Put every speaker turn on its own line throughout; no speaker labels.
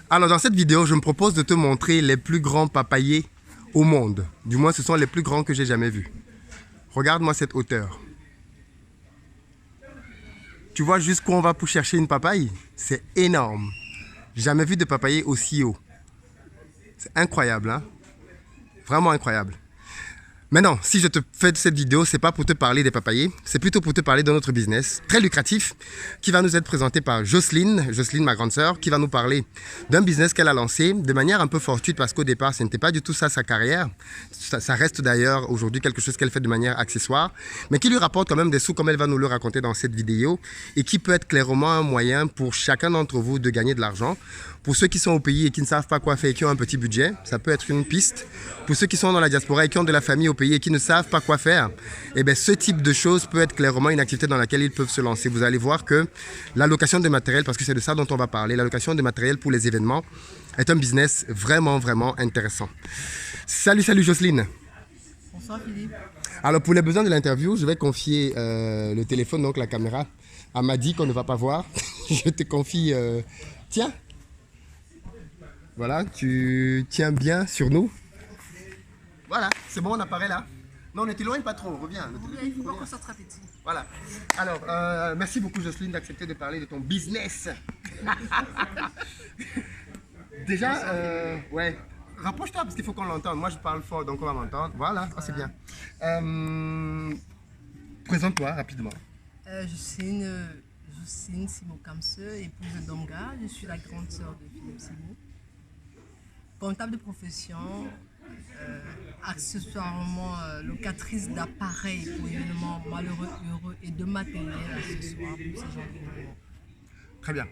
Alors, dans cette vidéo, je me propose de te montrer les plus grands papayers au monde. Du moins, ce sont les plus grands que j'ai jamais vus. Regarde-moi cette hauteur. Tu vois jusqu'où on va pour chercher une papaye? C'est énorme. Jamais vu de papayer aussi haut. C'est incroyable, hein? Vraiment incroyable. Maintenant, si je te fais cette vidéo, c'est pas pour te parler des papayers, c'est plutôt pour te parler de notre business très lucratif qui va nous être présenté par Jocelyne, ma grande sœur, qui va nous parler d'un business qu'elle a lancé de manière un peu fortuite parce qu'au départ, ce n'était pas du tout ça sa carrière. Ça reste d'ailleurs aujourd'hui quelque chose qu'elle fait de manière accessoire, mais qui lui rapporte quand même des sous comme elle va nous le raconter dans cette vidéo et qui peut être clairement un moyen pour chacun d'entre vous de gagner de l'argent. Pour ceux qui sont au pays et qui ne savent pas quoi faire et qui ont un petit budget, ça peut être une piste. Pour ceux qui sont dans la diaspora et qui ont de la famille au pays et qui ne savent pas quoi faire, eh bien, ce type de choses peut être clairement une activité dans laquelle ils peuvent se lancer. Vous allez voir que l'allocation de matériel, parce que c'est de ça dont on va parler, l'allocation de matériel pour les événements est un business vraiment, vraiment intéressant. Salut Jocelyne.
Bonsoir Philippe.
Alors pour les besoins de l'interview, je vais confier le téléphone, donc la caméra, à Madi qu'on ne va pas voir. Je te confie, tiens. Voilà, tu tiens bien sur nous. Voilà, c'est bon, on apparaît là. Non, ne t'éloigne pas trop, reviens.
Il faut pas qu'on soit très petit.
Voilà. Alors, merci beaucoup Jocelyne d'accepter de parler de ton business. Déjà, ouais, rapproche-toi parce qu'il faut qu'on l'entende. Moi, je parle fort, donc on va m'entendre. Voilà, c'est bien. Présente-toi rapidement.
Je suis Jocelyne Simo-Kamse, épouse de Domga. Je suis la grande sœur de Philippe Simo. Comptable de profession, accessoirement locatrice d'appareils pour événements malheureux, heureux et de matériel accessoire pour ces gens d'événements.
Très bien.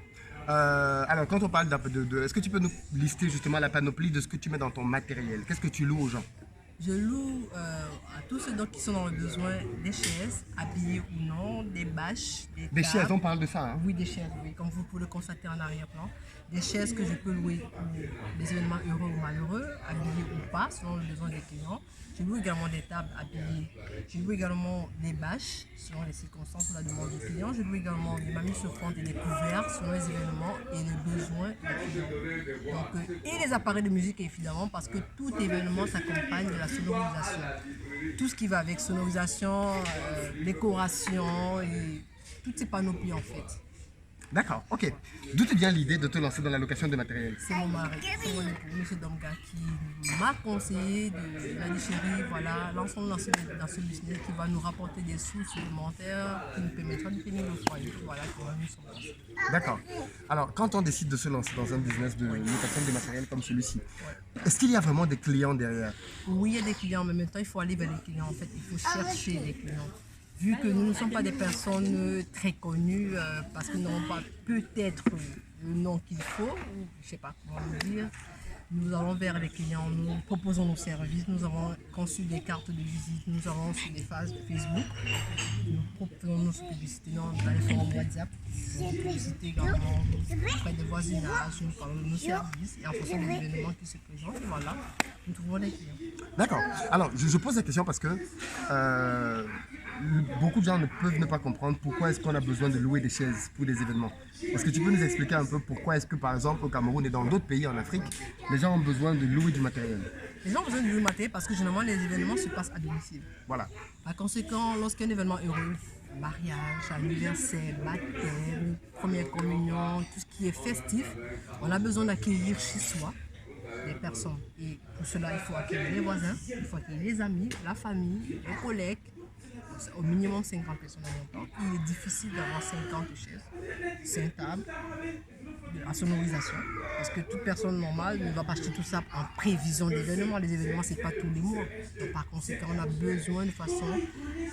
Alors, quand on parle est-ce que tu peux nous lister justement la panoplie de ce que tu mets dans ton matériel? Qu'est-ce que tu loues aux gens?
Je loue à tous ceux qui sont dans le besoin des chaises, habillées ou non, des bâches, des tables.
Des chaises, on parle de ça, hein?
Oui, des chaises, oui, comme vous pouvez le constater en arrière-plan. Des chaises que je peux louer pour des événements heureux ou malheureux, habillés ou pas, selon le besoin des clients. Je loue également des tables habillées. Je loue également des bâches, selon les circonstances ou la demande du client. Je loue également des mamies chauffantes et des couverts, selon les événements et les besoins des clients. Donc, et les appareils de musique, évidemment, parce que tout événement s'accompagne de la sonorisation. Tout ce qui va avec sonorisation, décoration et toutes ces panoplies en fait.
D'accord, ok. D'où te vient l'idée de te lancer dans la location de matériel?
C'est mon mari, c'est mon époux, M. Domga, qui m'a conseillé de la chérie, voilà, lançons-nous dans ce business qui va nous rapporter des sous supplémentaires, qui nous permettra de tenir le foyer. Voilà comment nous sommes lancés.
D'accord. Alors, quand on décide de se lancer dans un business de location de matériel comme celui-ci, est-ce qu'il y a vraiment des clients derrière?
Oui, il y a des clients, mais en même temps, il faut aller vers les clients. En fait, il faut chercher des clients. Vu que nous ne sommes pas des personnes très connues, parce que nous n'avons pas peut-être le nom qu'il faut, ou je ne sais pas comment le dire, nous allons vers les clients, nous proposons nos services, nous avons conçu des cartes de visite, nous avons sur des phases Facebook, nous proposons nos publicités dans les forums WhatsApp, nos publicités également auprès des voisinages, nous parlons de nos services et en fonction des événements qui se présentent, et voilà, nous trouvons des clients.
D'accord. Alors, je pose la question parce que beaucoup de gens ne peuvent ne pas comprendre pourquoi est-ce qu'on a besoin de louer des chaises pour des événements. Est-ce que tu peux nous expliquer un peu pourquoi est-ce que, par exemple, au Cameroun et dans d'autres pays en Afrique, les gens ont besoin de louer du matériel?
Les gens ont besoin de louer du matériel parce que généralement les événements se passent à domicile.
Voilà.
Par conséquent, lorsqu'un événement heureux, mariage, anniversaire, baptême, première communion, tout ce qui est festif, on a besoin d'accueillir chez soi des personnes. Et pour cela, il faut accueillir les voisins, il faut accueillir les amis, la famille, les collègues. Au minimum 50 personnes en même temps. Il est difficile d'avoir 50 chaises, 5 tables, à sonorisation. Parce que toute personne normale ne va pas acheter tout ça en prévision d'événements. Les événements, ce n'est pas tous les mois. Donc, par conséquent, on a besoin de façon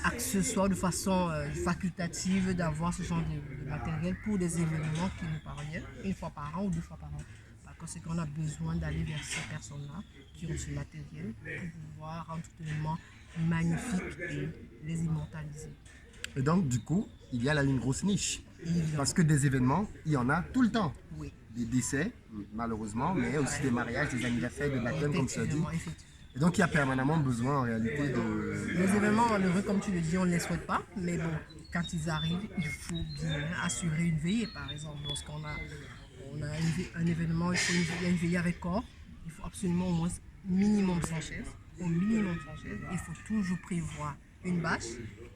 accessoire, de façon facultative, d'avoir ce genre de matériel pour des événements qui nous parviennent une fois par an ou 2 fois par an. Par conséquent, on a besoin d'aller vers ces personnes-là qui ont ce matériel pour pouvoir rendre tout événement magnifique et les immortaliser.
Et donc, du coup, il y a là une grosse niche.
Évidemment.
Parce que des événements, il y en a tout le temps.
Oui.
Des décès, malheureusement, mais aussi des mariages, des anniversaires, des baptêmes, comme tu as dit.
Effectivement.
Et donc, il y a permanemment besoin, en réalité, de...
Les événements malheureux, comme tu le dis, on ne les souhaite pas, mais bon, quand ils arrivent, il faut bien assurer une veillée, par exemple, lorsqu'on a on a un événement, il y a une veillée avec corps, il faut absolument au moins minimum 100 chaises. Au minimum 100 chaises, il faut toujours prévoir une bâche,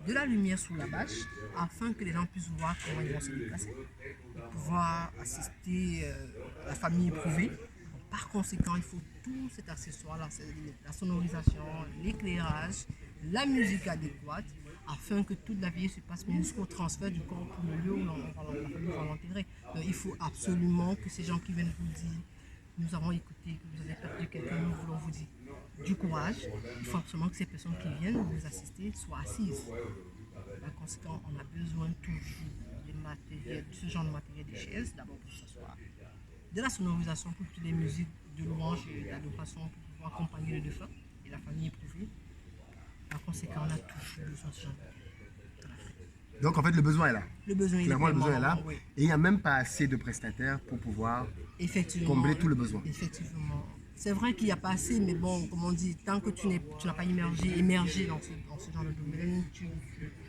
de la lumière sous la bâche, afin que les gens puissent voir comment ils vont se déplacer, pour pouvoir assister la famille éprouvée. Par conséquent, il faut tout cet accessoire-là, la sonorisation, l'éclairage, la musique adéquate, afin que toute la veillée se passe bien jusqu'au transfert du corps pour le lieu où la famille va l'enterrer. Donc, il faut absolument que ces gens qui viennent vous dire, nous avons écouté, que vous avez perdu quelqu'un, nous voulons vous dire du courage. Il faut absolument que ces personnes qui viennent vous assister soient assises. Par conséquent, on a besoin toujours de ce genre de matériel, des chaises, d'abord pour s'asseoir, de la sonorisation pour toutes les musiques de louange et d'adoration pour pouvoir accompagner le défunt et la famille éprouvée. Par conséquent, on a toujours besoin de ce genre de matériel.
Donc en fait, le besoin est là.
Le besoin est
Clairement, le besoin est là.
oui.
Et il n'y a même pas assez de prestataires pour pouvoir combler tout le besoin.
Effectivement. C'est vrai qu'il n'y a pas assez, mais bon, comme on dit, tant que tu n'as pas émergé dans ce genre de domaine, tu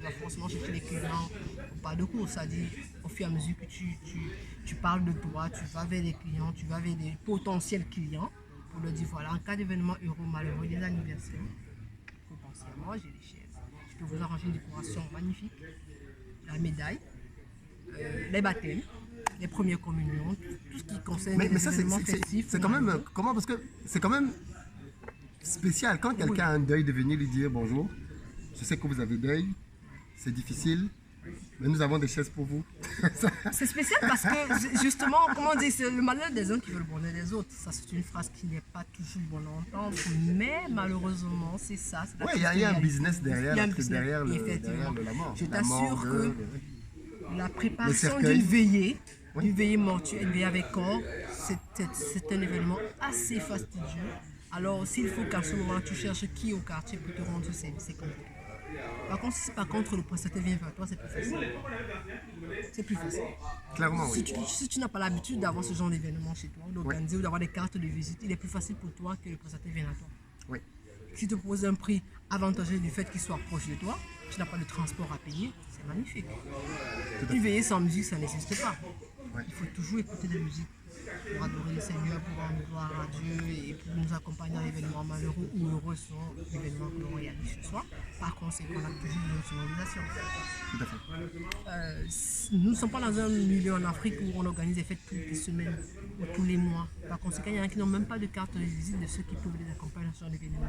vas forcément chercher les clients au pas de cours. C'est-à-dire, au fur et à mesure que tu parles de toi, tu vas vers les clients, tu vas vers des potentiels clients pour leur dire, voilà, en cas d'événement heureux, malheureux, des anniversaires, potentiellement, j'ai des chaises. Je peux vous arranger une décoration magnifique, la médaille, les baptêmes, les premières communions, tout ce qui concerne
Mais
les
ça,
événements festifs.
c'est quand même. Comment? Parce que c'est quand même spécial. Quand quelqu'un a un deuil, de venir lui dire bonjour, je sais que vous avez deuil, c'est difficile, mais nous avons des chaises pour vous.
C'est spécial parce que, justement, comment dire, c'est le malheur des uns qui veut le bonheur des autres. Ça, c'est une phrase qui n'est pas toujours bonne à entendre, mais malheureusement, c'est ça.
Oui, il y a un business derrière,
Il y a un business,
derrière
effectivement.
la mort.
Je
La mort
t'assure que la préparation
cercueil.
d'une veillée mortuaire, une veillée avec corps, c'est un événement assez fastidieux. Alors, s'il faut qu'à ce moment tu cherches qui au quartier pour te rendre ce service, c'est compliqué. Par contre, le prestataire vient vers toi, c'est plus facile. C'est plus facile.
Clairement, oui.
Si tu n'as pas l'habitude d'avoir ce genre d'événement chez toi, d'organiser ou d'avoir des cartes de visite, il est plus facile pour toi que le prestataire vienne à toi.
Oui.
Si tu te proposes un prix avantageux du fait qu'il soit proche de toi, tu n'as pas de transport à payer, c'est magnifique. Une veillée sans musique, ça n'existe pas.
Ouais.
Il faut toujours écouter de la musique pour adorer le Seigneur, pour rendre gloire à Dieu et pour nous accompagner à l'événement malheureux ou heureux selon l'événement que l'on réalise ce soir. Par conséquent, on a toujours une sonorisation.
Tout à fait.
Nous ne sommes pas dans un milieu en Afrique où on organise des fêtes toutes les semaines ou tous les mois. Par conséquent, il y en a qui n'ont même pas de carte de visite de ceux qui peuvent les accompagner sur l'événement.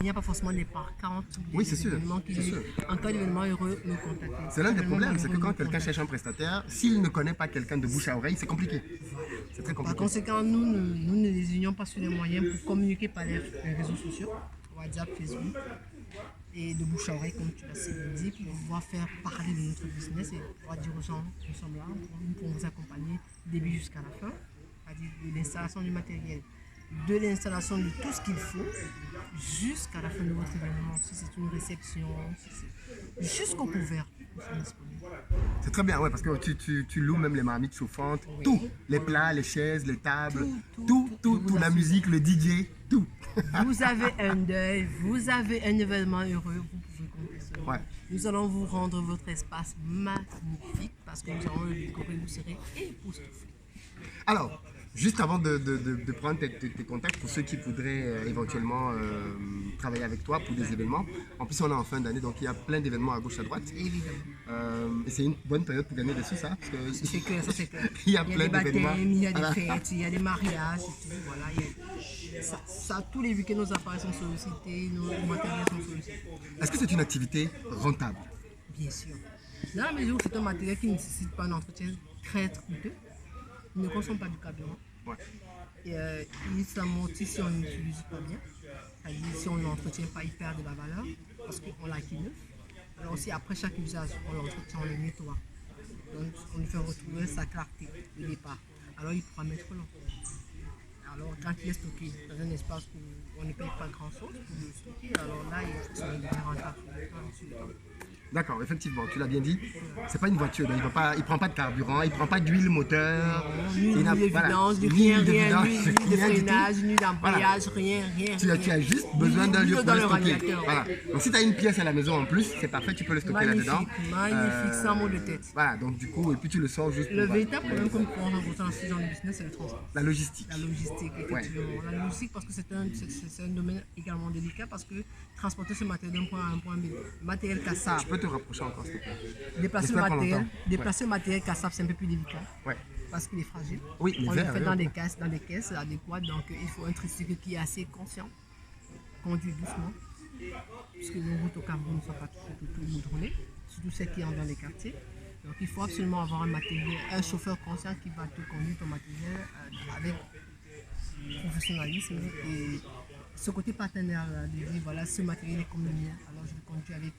Il n'y a pas forcément des parcantes ou des événements qui, en cas d'événement heureux, nous contactent.
C'est l'un des problèmes, c'est que quand quelqu'un cherche un prestataire, s'il ne connaît pas quelqu'un de bouche à oreille, c'est compliqué. C'est très compliqué.
Par conséquent, nous ne désignons pas sur les moyens pour communiquer par les réseaux sociaux, WhatsApp, Facebook, et de bouche à oreille, comme tu l'as si bien dit, pour pouvoir faire parler de notre business et pouvoir dire aux gens, nous sommes là, nous pouvons vous accompagner du début jusqu'à la fin, c'est-à-dire de l'installation du matériel, de l'installation de tout ce qu'il faut, jusqu'à la fin de votre événement. Si c'est une réception, jusqu'au couvert, nous sommes disponibles.
C'est très bien, ouais, parce que tu loues même les marmites chauffantes,
Oui.
tout, les plats, les chaises, les tables,
tout,
tout,
je vous
la
assure.
musique, le DJ, tout.
Vous avez un deuil, vous avez un événement heureux, vous pouvez compter sur nous.
Ouais.
Nous allons vous rendre votre espace magnifique parce que nous allons le décorer, vous serez époustouflés.
Alors, juste avant de prendre tes contacts pour ceux qui voudraient éventuellement travailler avec toi pour des événements. En plus, on est en fin d'année, donc il y a plein d'événements à gauche, à droite.
Évidemment.
Et c'est une bonne période pour gagner dessus, ça. Parce que
C'est clair, ça c'est clair.
il y a
des
plein d'événements.
baptêmes, il y a des
Voilà.
fêtes, il y a des mariages et tout. Voilà, tous les week-ends, nos appareils sont sollicités, nos matériels sont sollicités.
Est-ce que c'est une activité rentable?
Bien sûr. Dans la mesure où c'est un matériel qui ne nécessite pas un entretien très coûteux, il ne consomme pas du carburant.
Ouais.
Et, il s'amortit si on ne l'utilise pas bien. C'est-à-dire si on ne l'entretient pas, il perd de la valeur parce qu'on l'a acquis neuf. Alors aussi après chaque usage, on l'entretient, on le nettoie. Donc on lui fait retrouver sa clarté de départ. Alors il pourra mettre l'eau. Alors quand il est stocké dans un espace où on ne paye pas grand chose pour le stocker, alors là il faut se devient rentable sur le temps.
D'accord, effectivement, tu l'as bien dit. C'est pas une voiture, donc il prend pas de carburant, il prend pas d'huile moteur.
Ni
il n'a-
de
voilà,
vidange,
ni
rien,
de
rien,
vidange,
ni de
rien du tout.
freinage, ni
Voilà.
d'embrayage, rien.
Tu as juste besoin d'un
Ni
lieu
de
pour
dans
le
le
stocker.
radiateur.
Voilà. Donc si tu as une pièce à la maison en plus, c'est parfait, tu peux le stocker là-dedans.
Magnifique, sans mot de tête.
Voilà, donc du coup, et puis tu le sors juste
Le
pour
véritable problème que nous pouvons rencontrer dans ce genre de business, c'est le transport.
la logistique.
La logistique, effectivement. La logistique, parce que c'est un domaine également délicat, parce que transporter ce matériel d'un point A à un point B, matériel cassable,
Je peux te rapprocher encore, s'il te plaît.
déplacer le
J'espère qu'on
matériel,
l'entend.
déplacer le matériel cassable, c'est un peu plus délicat.
Ouais.
Parce qu'il est fragile.
Oui, les
on
verres,
le fait
oui,
dans
oui.
des caisses adéquates, donc il faut un tricycle qui est assez conscient, conduit doucement, puisque nos routes au Cameroun ne sont pas tout goudronnées, surtout celles qui entrent dans les quartiers. Donc il faut absolument avoir un chauffeur conscient qui va te conduire ton matériel avec professionnalisme et ce côté partenaire de dire voilà, ce matériel est comme le mien, alors je le conduis avec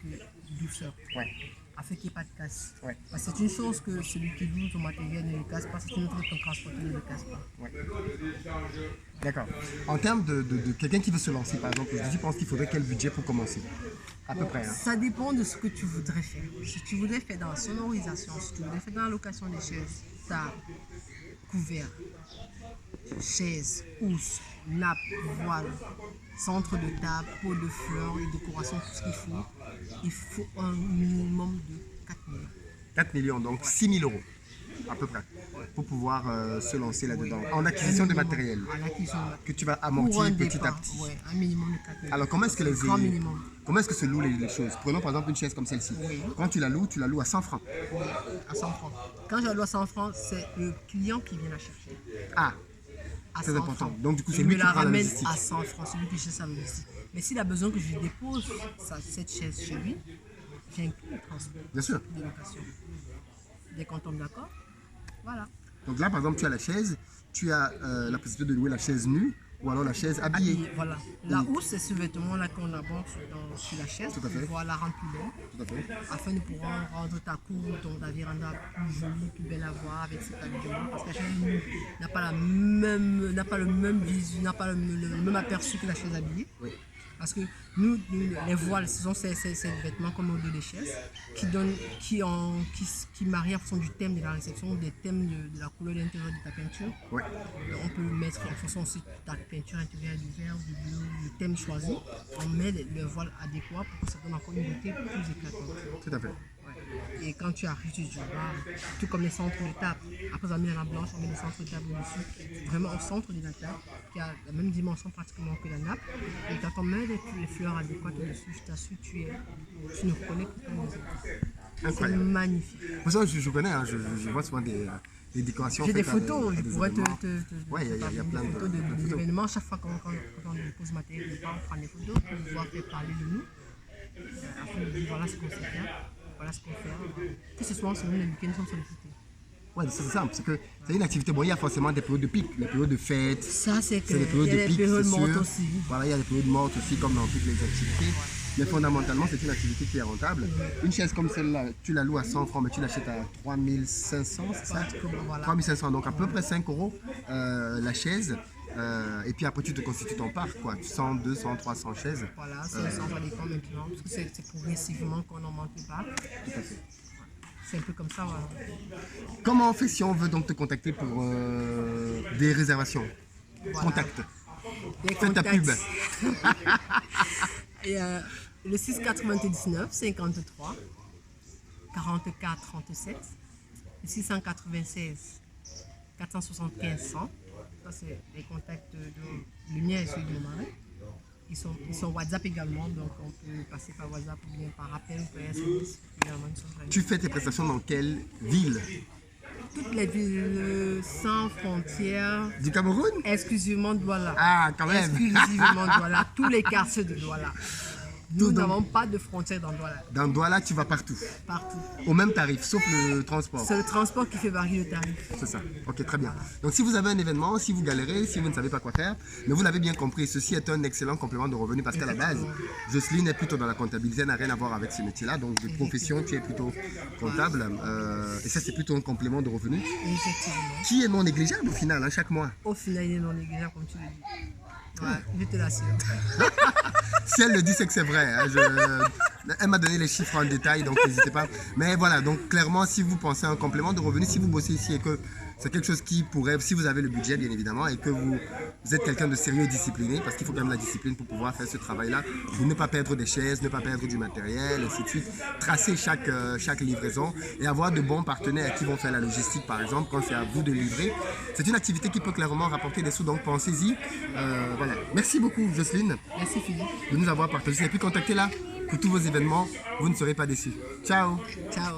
douceur.
Ouais.
Afin qu'il n'y ait pas de casse.
Ouais.
Parce que c'est une chose que celui qui loue ton matériel ne le casse pas, c'est une autre que ton transporteur ne le casse pas.
Ouais. D'accord. En termes de quelqu'un qui veut se lancer, par exemple, je pense qu'il faudrait quel budget pour commencer? À peu près. Hein.
Ça dépend de ce que tu voudrais faire. Si tu voudrais faire dans la sonorisation, si tu voudrais faire dans la location des chaises, table, couvert, chaises, housses, nappe, voile, centre de table, pot de fleurs et décoration, tout ce il faut un minimum de 4 millions.
4 millions, donc 6 000 euros, à peu près, pour pouvoir se lancer là-dedans. En acquisition de matériel
En acquisition de matériel.
que tu vas
Pour
amortir
un
petit à
départ,
petit.
ouais, un minimum de 4 millions.
Alors, comment est-ce que
Grand minimum.
comment est-ce que se louent les choses? Prenons par exemple une chaise comme celle-ci.
Oui.
Quand tu la loues à 100 francs.
Oui, à 100 francs. Quand je la loue à 100 francs, c'est le client qui vient la chercher.
Ah,
À
très
100
important.
francs.
Donc, du coup,
Et
c'est
il
lui
me
qui
la
prend la
ramène
logistique.
à 100 francs, celui qui cherche sa logistique. Mais s'il a besoin que je lui dépose cette chaise chez lui, j'inclus le transport
Bien sûr.
de location. Dès qu'on tombe d'accord, voilà.
Donc là, par exemple, tu as la chaise, tu as la possibilité de louer la chaise nue ou alors la chaise habillée.
Et voilà. La housse, c'est ce vêtement-là qu'on aborde sur la chaise
Tout à
pour
fait.
pouvoir la rendre plus belle.
Tout à fait.
Afin de pouvoir rendre ta cour, ta véranda plus jolie, plus belle à voir avec cet habillement. Parce que la chaise nue n'a pas le même visu, n'a pas le même aperçu que la chaise habillée.
Oui.
Parce que nous, les voiles, ce sont ces vêtements comme au dos des chaises qui marient en fonction du thème de la réception, des thèmes de la couleur intérieure de ta peinture.
Ouais.
On peut mettre en fonction aussi de ta peinture intérieure, du vert, du bleu, le thème choisi. On met le voile adéquat pour que ça donne encore une beauté plus éclatante.
Tout à fait.
Ouais. Et quand tu arrives, tu dis, tout comme les centres de table. Après, on a mis la blanche, on met les centres de table au-dessus. Vraiment au centre de la table, qui a la même dimension pratiquement que la nappe. Et quand on met les fleurs adéquates au-dessus, je t'assure, tu ne reconnais que ton maison. C'est
Incroyable.
magnifique.
Pour ça, je connais, hein, je vois souvent des décorations.
J'ai des
faites à
photos,
à
je
des
pourrais te
événements. Ouais, il y a
partager
plein
des
de
photos
photos.
d'événements. Chaque fois qu'on dépose matériel, on prend des photos pour pouvoir faire parler de nous. Afin de dire voilà ce qu'on sait faire, voilà ce qu'on fait. Que ce soit en semaine, les week-ends sont sollicités.
Ouais, c'est simple, c'est que c'est une activité. Bon, il y a forcément des périodes de pic, les périodes de fête.
Ça, c'est
C'est des
clair.
périodes
Il y
de
a des
pic,
périodes
c'est
mortes
sûr.
aussi.
Voilà, il y a des périodes mortes aussi, comme dans toutes les activités. Mais fondamentalement, c'est une activité qui est rentable. Une chaise comme celle-là, tu la loues à 100 francs, mais tu l'achètes à 3 500, c'est ça?
Pratiquement, voilà.
3 500, donc à peu près 5 euros la chaise. Et puis après, tu te constitues ton parc, quoi. 100, 200, 300 chaises.
Voilà, ça va dépend maintenant, parce que c'est progressivement qu'on augmente le parc.
Tout à fait.
C'est un peu comme ça, voilà.
Comment on fait si on veut donc te contacter pour des réservations?
Voilà.
Contact.
Les
Fais ta
contacts.
pub.
Et le 699 53 44 37, le 696 475 100. Ça, c'est les contacts de le mien et celui de mon mari. Ils sont WhatsApp également, donc on peut passer par WhatsApp ou bien par appel ou par SMS.
Tu fais tes prestations dans quelle ville?
Toutes les villes sans frontières,
Du Cameroun?
exclusivement Douala.
Ah, quand même.
Exclusivement Douala, tous les quartiers de Douala. Nous
donc-
n'avons pas de frontières dans Douala,
Dans Douala, tu vas partout.
partout.
Au même tarif, sauf le transport.
C'est le transport qui fait varier le tarif.
C'est ça. Ok, très bien. Donc si vous avez un événement, si vous galérez, si vous ne savez pas quoi faire, mais vous l'avez bien compris, ceci est un excellent complément de revenu parce qu'à la base, Jocelyne est plutôt dans la comptabilité, elle n'a rien à voir avec ce métier-là. Donc de profession, tu es plutôt comptable. Et ça, c'est plutôt un complément de revenu
Effectivement.
qui est non négligeable au final, hein, chaque mois.
Au final, il est non négligeable, comme tu le dis. Ouais, je te l'assure.
Si elle le dit, c'est que c'est vrai. Hein. Elle m'a donné les chiffres en détail, donc n'hésitez pas. Mais voilà, donc clairement, si vous pensez à un complément de revenu, si vous bossez ici et que c'est quelque chose qui pourrait, si vous avez le budget bien évidemment, et que vous êtes quelqu'un de sérieux et discipliné, parce qu'il faut quand même la discipline pour pouvoir faire ce travail-là, pour ne pas perdre des chaises, ne pas perdre du matériel, ainsi de suite, tracer chaque livraison et avoir de bons partenaires qui vont faire la logistique, par exemple, quand c'est à vous de livrer. C'est une activité qui peut clairement rapporter des sous, donc pensez-y. Voilà. Merci beaucoup, Jocelyne,
Merci Philippe.
de nous avoir partagé. Et puis contactez-la pour tous vos événements, vous ne serez pas déçus. Ciao!
Ciao.